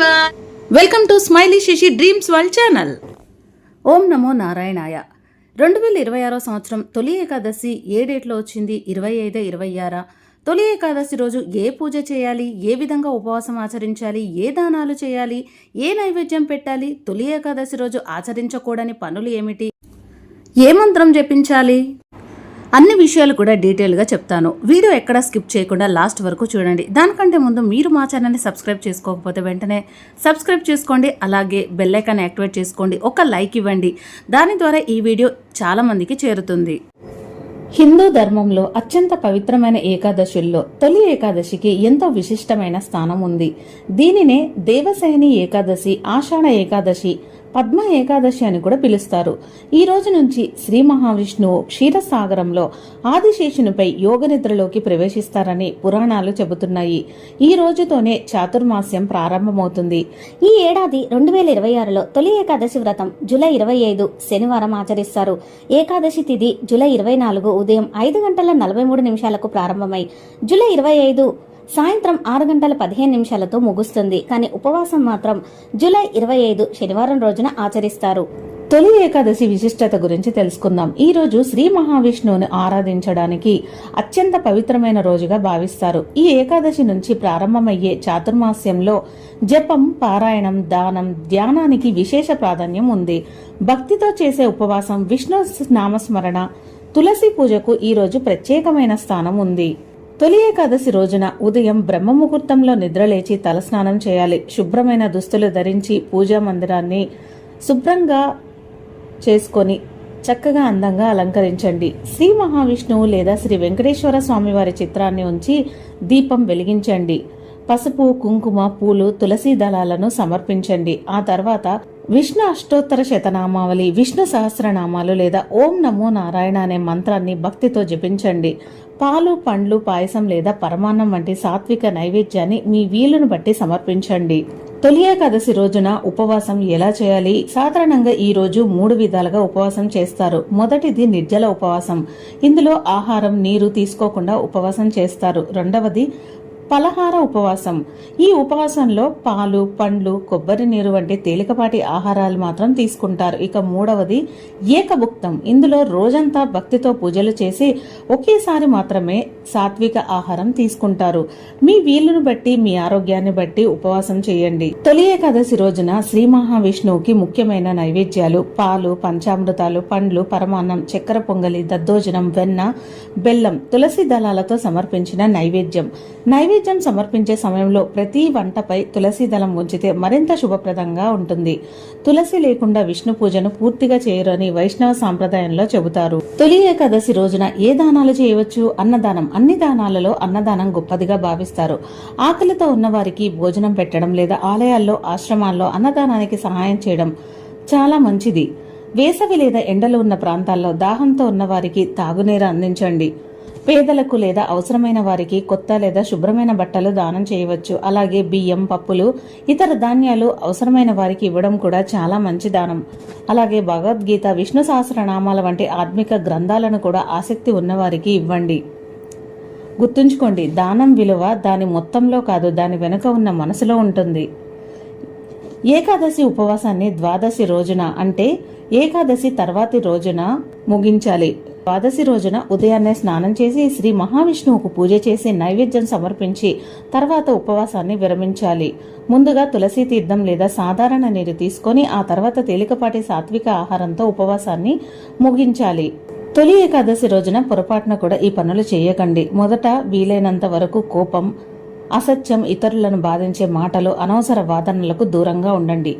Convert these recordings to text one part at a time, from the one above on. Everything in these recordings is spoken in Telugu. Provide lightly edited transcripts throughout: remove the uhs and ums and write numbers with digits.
Bye. Welcome to smiley Shashi dreams world channel. ఓం నమో నారాయణాయ. 2026 సంవత్సరం తొలి ఏకాదశి ఏ డేట్లో వచ్చింది? 25, 26. తొలి ఏకాదశి రోజు ఏ పూజ చేయాలి, ఏ విధంగా ఉపవాసం ఆచరించాలి, ఏ దానాలు చేయాలి, ఏ నైవేద్యం పెట్టాలి, తొలి ఏకాదశి రోజు ఆచరించకూడని పనులు ఏమిటి, ఏ మంత్రం జపించాలి, అన్ని విషయాలు కూడా డీటెయిల్గా చెప్తాను. వీడియో ఎక్కడా స్కిప్ చేయకుండా లాస్ట్ వరకు చూడండి. దానికంటే ముందు మీరు మా ఛానల్ని సబ్స్క్రైబ్ చేసుకోకపోతే వెంటనే సబ్స్క్రైబ్ చేసుకోండి. అలాగే బెల్ ఐకాన్ యాక్టివేట్ చేసుకోండి. ఒక లైక్ ఇవ్వండి. దాని ద్వారా ఈ వీడియో చాలామందికి చేరుతుంది. హిందూ ధర్మంలో అత్యంత పవిత్రమైన ఏకాదశుల్లో తొలి ఏకాదశికి ఎంతో విశిష్టమైన స్థానం ఉంది. దీనినే దేవశయని ఏకాదశి, ఆషాఢ ఏకాదశి, పద్మ ఏకాదశి అని కూడా పిలుస్తారు. ఈ రోజు నుంచి శ్రీ మహావిష్ణువు క్షీరసాగరంలో ఆదిశేషునిపై యోగనిద్రలోకి ప్రవేశిస్తారని పురాణాలు చెబుతున్నాయి. ఈ రోజుతోనే చాతుర్మాస్యం ప్రారంభమవుతుంది. ఈ ఏడాది 2026లో తొలి ఏకాదశి వ్రతం జూలై 25 శనివారం ఆచరిస్తారు. ఏకాదశి తిథి జూలై 24 ఉదయం 5:43 ప్రారంభమై జూలై 25 సాయంత్రం 6:15 ముగుస్తుంది. కానీ ఉపవాసం మాత్రం జూలై 25 శనివారం రోజున ఆచరిస్తారు. తొలి ఏకాదశి విశిష్టత గురించి తెలుసుకుందాం. ఈ రోజు శ్రీ మహావిష్ణువుని ఆరాధించడానికి అత్యంత పవిత్రమైన రోజుగా భావిస్తారు. ఈ ఏకాదశి నుంచి ప్రారంభమయ్యే చాతుర్మాస్యంలో జపం, పారాయణం, దానం, ధ్యానానికి విశేష ప్రాధాన్యం ఉంది. భక్తితో చేసే ఉపవాసం, విష్ణు నామస్మరణ, తులసి పూజకు ఈ రోజు ప్రత్యేకమైన స్థానం ఉంది. తొలి ఏకాదశి రోజున ఉదయం బ్రహ్మ ముహూర్తంలో నిద్రలేచి తలస్నానం చేయాలి. శుభ్రమైన దుస్తులు ధరించి పూజా మందిరాన్ని శుభ్రంగా చేసుకొని చక్కగా అందంగా అలంకరించండి. శ్రీ మహావిష్ణువు లేదా శ్రీ వెంకటేశ్వర స్వామి వారి చిత్రాన్ని ఉంచి దీపం వెలిగించండి. పసుపు, కుంకుమ, పూలు, తులసి దళాలను సమర్పించండి. ఆ తర్వాత విష్ణు అష్టోత్తర శతనామావళి, విష్ణు సహస్రనామాలు లేదా ఓం నమో నారాయణ అనే మంత్రాన్ని భక్తితో జపించండి. పాలు, పండ్లు, పాయసం లేదా పరమాన్నం వంటి సాత్విక నైవేద్యాన్ని మీ వీలును బట్టి సమర్పించండి. తొలి ఏకాదశి రోజున ఉపవాసం ఎలా చేయాలి? సాధారణంగా ఈ రోజు 3 విధాలుగా ఉపవాసం చేస్తారు. మొదటిది నిర్జల ఉపవాసం. ఇందులో ఆహారం, నీరు తీసుకోకుండా ఉపవాసం చేస్తారు. రెండవది ఫలహార ఉపవాసం. ఈ ఉపవాసంలో పాలు, పండ్లు, కొబ్బరి నీరు వంటి తేలికపాటి ఆహారాలు మాత్రం తీసుకుంటారు. ఇక మూడవది ఏకభుక్తం. ఇందులో రోజంతా భక్తితో పూజలు చేసి ఒకేసారి మాత్రమే సాత్విక ఆహారం తీసుకుంటారు. మీ వీలును బట్టి, మీ ఆరోగ్యాన్ని బట్టి ఉపవాసం చేయండి. తొలి ఏకాదశి రోజున శ్రీ మహావిష్ణువుకి ముఖ్యమైన నైవేద్యాలు పాలు, పంచామృతాలు, పండ్లు, పరమాన్నం, చక్కెర పొంగలి, దద్దోజనం, వెన్న, బెల్లం, తులసి దళాలతో సమర్పించిన నైవేద్యం సమర్పించే సమయంలో ప్రతి వంటపై తులసి దళం ఉంచితే మరింత శుభప్రదంగా ఉంటుంది. తులసి లేకుండా విష్ణు పూజను పూర్తిగా చేయరని వైష్ణవ సాంప్రదాయంలో చెబుతారు. తొలి ఏకాదశి రోజున ఏ దానాలు చేయవచ్చు? అన్నదానం. అన్ని దానాలలో అన్నదానం గొప్పదిగా భావిస్తారు. ఆకలితో ఉన్నవారికి భోజనం పెట్టడం లేదా ఆలయాల్లో, ఆశ్రమాల్లో అన్నదానానికి సహాయం చేయడం చాలా మంచిది. వేసవి లేదా ఎండలు ఉన్న ప్రాంతాల్లో దాహంతో ఉన్న వారికి తాగునీరు అందించండి. పేదలకు లేదా అవసరమైన వారికి కొత్త లేదా శుభ్రమైన బట్టలు దానం చేయవచ్చు. అలాగే బియ్యం, పప్పులు, ఇతర ధాన్యాలు అవసరమైన వారికి ఇవ్వడం కూడా చాలా మంచి దానం. అలాగే భగవద్గీత, విష్ణు సహస్రనామాల వంటి ఆత్మిక గ్రంథాలను కూడా ఆసక్తి ఉన్నవారికి ఇవ్వండి. గుర్తుంచుకోండి, దానం విలువ దాని మొత్తంలో కాదు, దాని వెనుక ఉన్న మనసులో ఉంటుంది. ఏకాదశి ఉపవాసాన్ని ద్వాదశి రోజున అంటే ఏకాదశి తర్వాతి రోజున ముగించాలి. ద్వాదశి రోజున ఉదయాన్నే స్నానం చేసి శ్రీ మహావిష్ణువుకు పూజ చేసి నైవేద్యం సమర్పించి తర్వాత ఉపవాసాన్ని విరమించాలి. ముందుగా తులసి తీర్థం లేదా సాధారణ నీరు తీసుకొని ఆ తర్వాత తేలికపాటి సాత్విక ఆహారంతో ఉపవాసాన్ని ముగించాలి. తొలి ఏకాదశి రోజున పొరపాటున కూడా ఈ పనులు చేయకండి. మొదట వీలైనంత వరకు కోపం, అసత్యం, ఇతరులను బాధించే మాటలు, అనవసర వాదనలకు దూరంగా ఉండండి.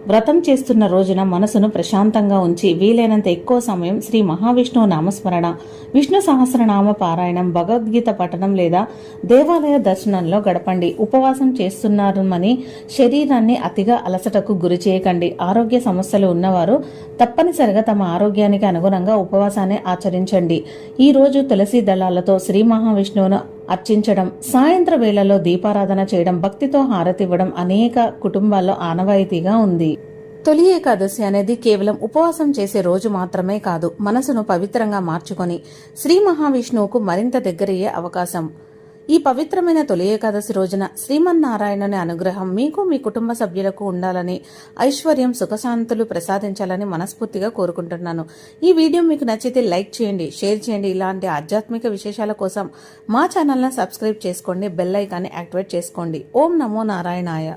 వ్రతం చేస్తున్న రోజున మనసును ప్రశాంతంగా ఉంచి వీలైనంత ఎక్కువ సమయం శ్రీ మహావిష్ణువు నామస్మరణ, విష్ణు సహస్రనామ పారాయణం, భగవద్గీత పఠనం లేదా దేవాలయ దర్శనంలో గడపండి. ఉపవాసం చేస్తున్నారని శరీరాన్ని అతిగా అలసటకు గురి చేయకండి. ఆరోగ్య సమస్యలు ఉన్నవారు తప్పనిసరిగా తమ ఆరోగ్యానికి అనుగుణంగా ఉపవాసాన్ని ఆచరించండి. ఈ రోజు తులసి దళాలతో శ్రీ మహావిష్ణువును అర్చించడం, సాయంత్ర వేళలో దీపారాధన చేయడం, భక్తితో హారతివ్వడం అనేక కుటుంబాల్లో ఆనవాయితీగా ఉంది. తొలి ఏకాదశి అనేది కేవలం ఉపవాసం చేసే రోజు మాత్రమే కాదు, మనసును పవిత్రంగా మార్చుకొని శ్రీ మహావిష్ణువుకు మరింత దగ్గరయ్యే అవకాశం. ఈ పవిత్రమైన తొలి ఏకాదశి రోజున శ్రీమన్నారాయణుని అనుగ్రహం మీకు మీ కుటుంబ సభ్యులకు ఉండాలని, ఐశ్వర్యం సుఖశాంతులు ప్రసాదించాలని మనస్ఫూర్తిగా కోరుకుంటున్నాను. ఈ వీడియో మీకు నచ్చితే లైక్ చేయండి, షేర్ చేయండి. ఇలాంటి ఆధ్యాత్మిక విశేషాల కోసం మా ఛానల్ని సబ్స్క్రైబ్ చేసుకోండి, బెల్ ఐకాన్ని యాక్టివేట్ చేసుకోండి. ఓం నమో నారాయణాయ.